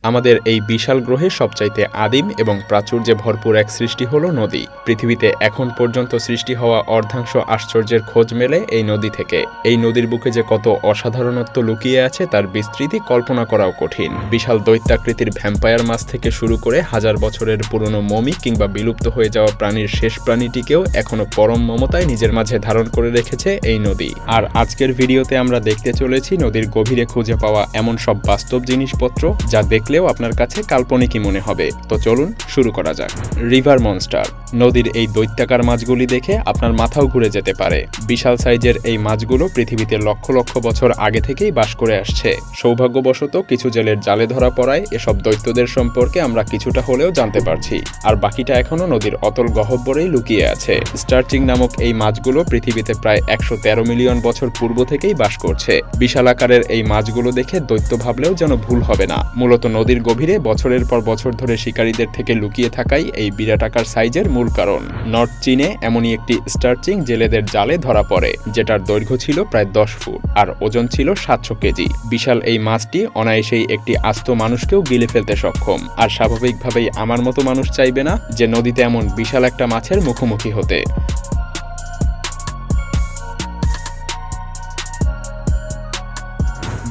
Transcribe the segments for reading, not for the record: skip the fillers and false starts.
আমাদের এই বিশাল গ্রহে সবচাইতে আদিম এবং প্রাচুর্যে ভরপুর এক সৃষ্টি হলো নদী। পৃথিবীতে এখন পর্যন্ত সৃষ্টি হওয়া অর্ধাংশ আশ্চর্যের খোঁজ মেলে এই নদী থেকে। এই নদীর বুকে যে কত অসাধারণত্ব লুকিয়ে আছে তার বিস্তৃতি কল্পনা করাও কঠিন। বিশাল দৈত্যাকৃতির ভ্যাম্পায়ার মাছ থেকে শুরু করে হাজার বছরের পুরনো মমি কিংবা বিলুপ্ত হয়ে যাওয়া প্রাণীর শেষ প্রাণীটিকেও এখনো পরম মমতায় নিজের মাঝে ধারণ করে রেখেছে এই নদী। আর আজকের ভিডিওতে আমরা দেখতে চলেছি নদীর গভীরে খুঁজে পাওয়া এমন সব বাস্তব জিনিসপত্র যা দেখলেও আপনার কাছে কাল্পনিকই মনে হবে। তো চলুন শুরু করা যাক। River monster. নদীর এই দৈত্যাকার মাছগুলি দেখে আপনার মাথাও ঘুরে যেতে পারে। বিশাল সাইজের এই মাছগুলো পৃথিবীতে লক্ষ লক্ষ বছর আগে থেকেই বাস করে আসছে। সৌভাগ্যবশত কিছু জেলের জালে ধরা পড়ায় এসব দৈত্যদের সম্পর্কে আমরা কিছুটা হলেও জানতে পারছি, আর বাকিটা এখনো নদীর অতল গহ্বরেই লুকিয়ে আছে। স্টার্চিং নামক এই মাছগুলো পৃথিবীতে প্রায় 113 মিলিয়ন বছর পূর্ব থেকেই বাস করছে। বিশাল আকারের এই মাছগুলো দেখে দৈত্য ভাবলেও যেন ভুল হবে না। মূলত নদীর গভীরে বছরের পর বছর ধরে শিকারীদের থেকে লুকিয়ে থাকাই এই বিরাটাকার সাইজের মূল কারণ। নর্থ চীনে এমনই একটি স্টার্চিং জেলেদের জালে ধরা পড়ে, যেটার দৈর্ঘ্য ছিল প্রায় 10 ফুট আর ওজন ছিল 700 কেজি। বিশাল এই মাছটি অনায়াসেই একটি আস্ত মানুষকেও গিলে ফেলতে সক্ষম, আর স্বাভাবিকভাবেই আমার মতো মানুষ চাইবে না যে নদীতে এমন বিশাল একটা মাছের মুখোমুখি হতে।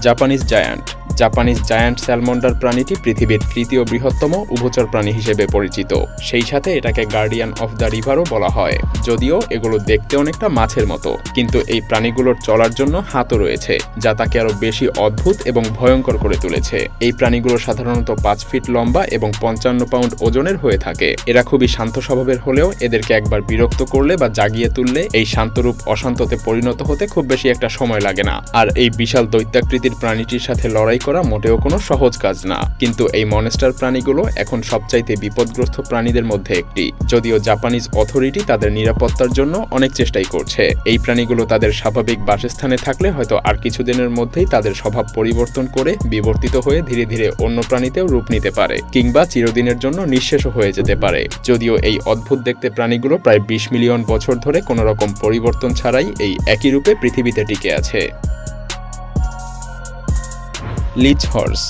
Japanese giant. জাপানিজ জায়ান্ট স্যালমন্ডার প্রাণীটি পৃথিবীর তৃতীয় বৃহত্তম উভচর প্রাণী হিসেবে পরিচিত। সেই সাথে এটাকে গার্ডিয়ান অফ দ্য রিভারও বলা হয়। যদিও এগুলো দেখতে অনেকটা মাছের মতো, কিন্তু এই প্রাণীগুলোর চলার জন্য হাতও রয়েছে, যা তাকে আরো বেশি অদ্ভুত এবং ভয়ঙ্কর করে তুলেছে। এই প্রাণীগুলো সাধারণত 5 ফিট লম্বা এবং 55 পাউন্ড ওজনের হয়ে থাকে। এরা খুবই শান্ত স্বভাবের হলেও এদেরকে একবার বিরক্ত করলে বা জাগিয়ে তুললে এই শান্তরূপ অশান্ততে পরিণত হতে খুব বেশি একটা সময় লাগে না। আর এই বিশাল দৈত্যাকৃতির প্রাণীটির সাথে লড়াই করা মোটেও কোনো সহজ কাজ না। কিন্তু এই মনস্টার প্রাণীগুলো এখন সবচাইতে বিপদগ্রস্ত প্রাণীদের মধ্যে একটি, যদিও জাপানিজ অথরিটি তাদের নিরাপত্তার জন্য অনেক চেষ্টাই করছে। এই প্রাণীগুলো তাদের স্বাভাবিক বাসস্থানে থাকলে হয়তো আর কিছুদিনের মধ্যেই তাদের স্বভাব পরিবর্তন করে বিবর্তিত হয়ে ধীরে ধীরে অন্য প্রাণীতেও রূপ নিতে পারে, কিংবা চিরদিনের জন্য নিঃশেষও হয়ে যেতে পারে। যদিও এই অদ্ভুত দেখতে প্রাণীগুলো প্রায় 20 মিলিয়ন বছর ধরে কোনো রকম পরিবর্তন ছাড়াই এই একই রূপে পৃথিবীতে টিকে আছে। লিচ হর্স।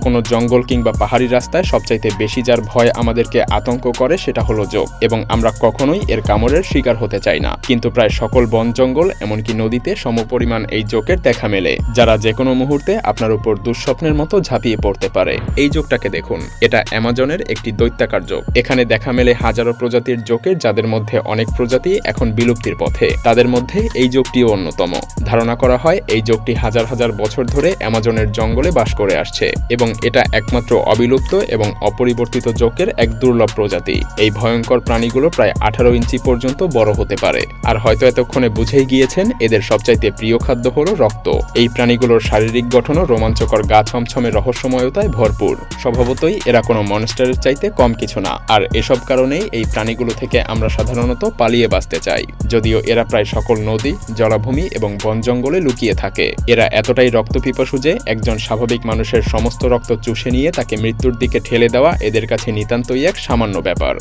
কোনো জঙ্গল কিংবা পাহাড়ি রাস্তায় সবচাইতে বেশি যার ভয় আমাদেরকে আতঙ্ক করে সেটা হলো জোক, এবং আমরা কখনোই এর কামড়ের শিকার হতে চাই না। কিন্তু প্রায় সকল বন জঙ্গল এমনকি নদীতে সমপরিমাণ এই জোকের দেখা মেলে, যারা যে কোনো মুহূর্তে আপনার উপর দুঃস্বপ্নের মতো ঝাঁপিয়ে পড়তে পারে। এই জোকটাকে দেখুন, এটা অ্যামাজনের একটি দৈত্যাকার জোক। এখানে দেখা মেলে হাজারো প্রজাতির জোকের, যাদের মধ্যে অনেক প্রজাতি এখন বিলুপ্তির পথে। তাদের মধ্যে এই জোকটিও অন্যতম। ধারণা করা হয় এই জোকটি হাজার হাজার বছর ধরে অ্যামাজনের জঙ্গলে বাস করে আসছে, এবং এটা একমাত্র অবিলুপ্ত এবং অপরিবর্তিত জোকের এক দুর্লভ প্রজাতি। এই ভয়ঙ্কর প্রাণীগুলো প্রায় 18 ইঞ্চি পর্যন্ত বড় হতে পারে। আর হয়তো এতক্ষণে বুঝেই গিয়েছেন এদের সবচাইতে প্রিয় খাদ্য হলো রক্ত। এই প্রাণীগুলোর শারীরিক গঠনও রোমাঞ্চকর, গা ছমছমে রহস্যময়তায় ভরপুর। স্বভাবতই এরা কোনো মনস্টারের চাইতে কম কিছু না, আর এসব কারণেই এই প্রাণীগুলো থেকে আমরা সাধারণত পালিয়ে বাঁচতে চাই। যদিও এরা প্রায় সকল নদী, জলাভূমি এবং বন জঙ্গলে লুকিয়ে থাকে। এরা এতটাই রক্তপিপাসু যে একজন স্বাভাবিক মানুষের সমস্ত রক্ত চুষে নিয়ে তাকে মৃত্যুর দিকে ঠেলে দেওয়া এদের কাছে নিতান্তই এক সামান্য ব্যাপার।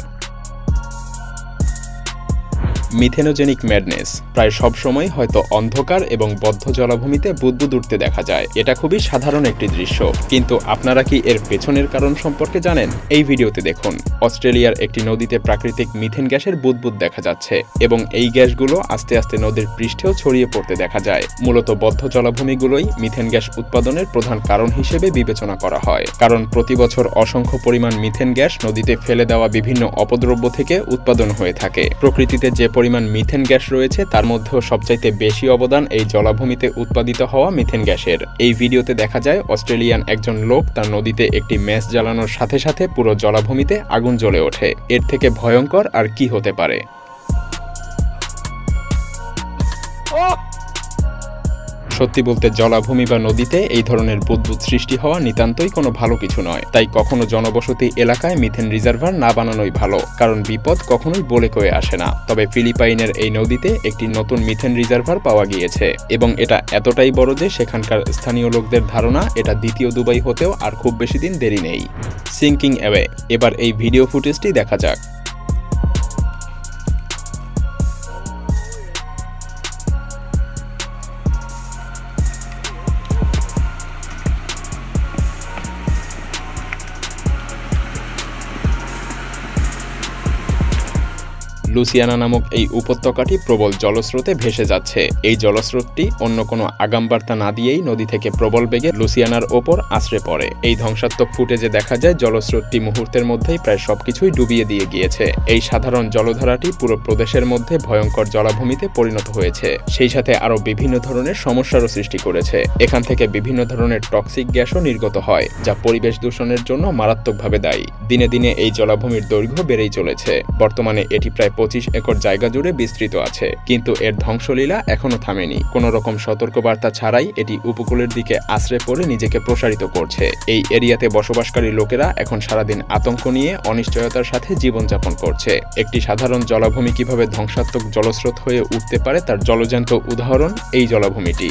Methanogenic madness. প্রায় সব সময় হয়তো অন্ধকার এবং বদ্ধ জলাভূমিতে বুদবুদ উঠতে দেখা যায়। এটা খুবই সাধারণ একটি দৃশ্য, কিন্তু আপনারা কি এর পেছনের কারণ সম্পর্কে জানেন? এই ভিডিওতে দেখুন। অস্ট্রেলিয়ার একটি নদীতে প্রাকৃতিক মিথেন গ্যাসের বুদবুদ দেখা যাচ্ছে, এবং এই গ্যাসগুলো আস্তে আস্তে নদীর পৃষ্ঠেও ছড়িয়ে পড়তে দেখা যায়। মূলত বদ্ধ জলাভূমিগুলোই মিথেন গ্যাস উৎপাদনের প্রধান কারণ হিসেবে বিবেচনা করা হয়, কারণ প্রতি বছর অসংখ্য পরিমাণ মিথেন গ্যাস নদীতে ফেলে দেওয়া বিভিন্ন অপদ্রব্য থেকে উৎপাদন হয়ে থাকে। প্রকৃতিতে যে পরিমাণ মিথেন গ্যাস রয়েছে তার মধ্যেও সবচাইতে বেশি অবদান এই জলাভূমিতে উৎপাদিত হওয়া মিথেন গ্যাসের। এই ভিডিওতে দেখা যায় অস্ট্রেলিয়ান একজন লোক তার নদীতে একটি ম্যাচ জ্বালানোর সাথে সাথে পুরো জলাভূমিতে আগুন জ্বলে ওঠে। এর থেকে ভয়ঙ্কর আর কি হতে পারে? সত্যি বলতে জলাভূমি বা নদীতে এই ধরনের বুদবুদ সৃষ্টি হওয়া নিতান্তই কোনো ভালো কিছু নয়। তাই কখনো জনবসতি এলাকায় মিথেন রিজার্ভার না বানানোই ভালো, কারণ বিপদ কখনোই বলে কয়ে আসে না। তবে ফিলিপাইনের এই নদীতে একটি নতুন মিথেন রিজার্ভার পাওয়া গিয়েছে, এবং এটা এতটাই বড় যে সেখানকার স্থানীয় লোকদের ধারণা এটা দ্বিতীয় দুবাই হতেও আর খুব বেশি দিন দেরি নেই। Sinking away. এবার এই ভিডিও ফুটেজটি দেখা যাক। লুসিয়ানা নামক এই উপত্যকাটি প্রবল জলস্রোতে ভেসে যাচ্ছে। এই জলস্রোতটি অন্য কোনো আগামবার্তা না দিয়েই নদী থেকে প্রবল বেগে লুসিয়ানার ওপর আছড়ে পড়ে। এই ধ্বংসাত্মক ফুটেজে দেখা যায় জলস্রোতটি মুহূর্তের মধ্যেই প্রায় সবকিছুই ডুবিয়ে দিয়ে গিয়েছে। এই সাধারণ জলধারাটি পুরো প্রদেশের মধ্যে ভয়ঙ্কর জলাভূমিতে পরিণত হয়েছে, সেই সাথে আরও বিভিন্ন ধরনের সমস্যারও সৃষ্টি করেছে। এখান থেকে বিভিন্ন ধরনের টক্সিক গ্যাসও নির্গত হয়, যা পরিবেশ দূষণের জন্য মারাত্মকভাবে দায়ী। দিনে দিনে এই জলাভূমির দৈর্ঘ্য বেড়েই চলেছে। বর্তমানে এটি প্রায় 25 একর জায়গা জুড়ে বিস্তৃত আছে, কিন্তু এর ধ্বংসলীলা এখনও থামেনি। কোনো রকম সতর্কবার্তা ছাড়াই এটি উপকূলের দিকে আশ্রে পড়ে নিজেকে প্রসারিত করছে। এই এরিয়াতে বসবাসকারী লোকেরা এখন সারাদিন আতঙ্ক নিয়ে অনিশ্চয়তার সাথে জীবনযাপন করছে। একটি সাধারণ জলাভূমি কিভাবে ধ্বংসাত্মক জলস্রোত হয়ে উঠতে পারে তার জলজ্যান্ত উদাহরণ এই জলাভূমিটি।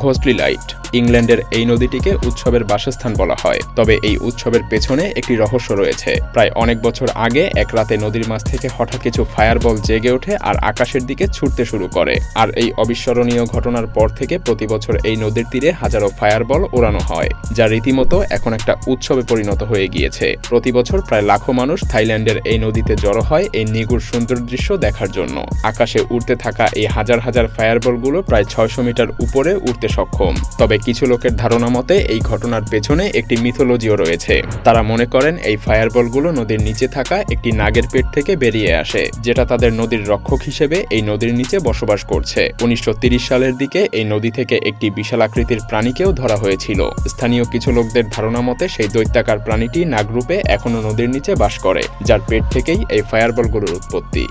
ঘোস্টলি লাইট। ইংল্যান্ডের এই নদীটিকে উৎসবের বাসস্থান বলা হয়, তবে এই উৎসবের পেছনে একটি রহস্য রয়েছে। প্রায় অনেক বছর আগে এক রাতে নদীর মাছ থেকে হঠাৎ কিছু ফায়ারবল জেগে ওঠে আর আকাশের দিকে ছুটতে শুরু করে। আর এই অবিস্মরণীয় ঘটনার পর থেকে প্রতি বছর এই নদীর তীরে হাজারো ফায়ারবল ওড়ানো হয়, যা রীতিমতো এখন একটা উৎসবে পরিণত হয়ে গিয়েছে। প্রতি বছর প্রায় লাখো মানুষ থাইল্যান্ডের এই নদীতে জড়ো হয় এই নিগুড় সুন্দর দৃশ্য দেখার জন্য। আকাশে উড়তে থাকা এই হাজার হাজার ফায়ারবলগুলো প্রায় 600 মিটার উপরে উঠতে সক্ষম। তবে কিছু লোকের ধারণা মতে এই ঘটনার পেছনে একটি মিথোলজিও রয়েছে। তারা মনে করেন এই ফায়ারবলগুলো নদীর নিচে থাকা একটি নাগের পেট থেকে বেরিয়ে আসে, যেটা তাদের নদীর রক্ষক হিসেবে এই নদীর নিচে বসবাস করছে। 1930 সালের দিকে এই নদী থেকে একটি বিশাল আকৃতির প্রাণীকেও ধরা হয়েছিল। স্থানীয় কিছু লোকদের ধারণা মতে সেই দৈত্যাকার প্রাণীটি নাগরূপে এখনও নদীর নিচে বাস করে, যার পেট থেকেই এই ফায়ারবলগুলোর উৎপত্তি।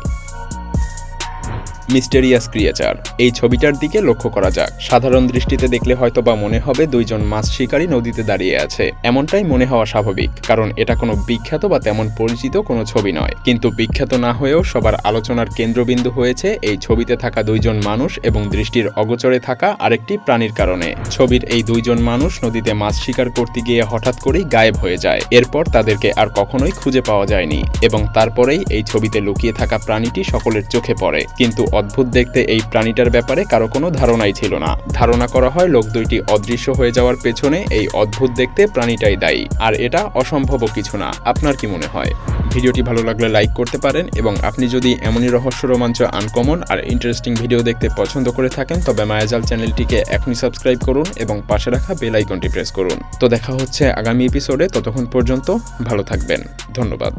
Mysterious creature. এই ছবিটার দিকে লক্ষ্য করা যাক। সাধারণ দৃষ্টিতে দেখলে হয়তো বা মনে হবে দুইজন মাছ শিকারী নদীতে দাঁড়িয়ে আছে। এমনটাই মনে হওয়া স্বাভাবিক, কারণ এটা কোনো বিখ্যাত বা তেমন পরিচিত কোনো ছবি নয়। কিন্তু বিখ্যাত না হয়েও সবার আলোচনার কেন্দ্রবিন্দু হয়েছে এই ছবিতে থাকা দুইজন মানুষ এবং দৃষ্টির অগোচরে থাকা আরেকটি প্রাণীর কারণে। ছবির এই দুইজন মানুষ নদীতে মাছ শিকার করতে গিয়ে হঠাৎ করেই গায়েব হয়ে যায়। এরপর তাদেরকে আর কখনোই খুঁজে পাওয়া যায়নি এবং তারপরেই এই ছবিতে লুকিয়ে থাকা প্রাণীটি সকলের চোখে পড়ে। কিন্তু অদ্ভুত দেখতে এই প্রাণীটার ব্যাপারে কারো কোনো ধারণাই ছিল না। ধারণা করা হয় লোক দুইটি অদৃশ্য হয়ে যাওয়ার পেছনে এই অদ্ভুত দেখতে প্রাণীটাই দায়ী, আর এটা অসম্ভবও কিছু না। আপনার কি মনে হয়? ভিডিওটি ভালো লাগলে লাইক করতে পারেন, এবং আপনি যদি এমনই রহস্য, রোমাঞ্চ, আনকমন আর ইন্টারেস্টিং ভিডিও দেখতে পছন্দ করে থাকেন তবে মায়াজাল চ্যানেলটিকে এখনই সাবস্ক্রাইব করুন এবং পাশে রাখা বেল আইকনটি প্রেস করুন। তো দেখা হচ্ছে আগামী এপিসোডে। ততক্ষণ পর্যন্ত ভালো থাকবেন। ধন্যবাদ।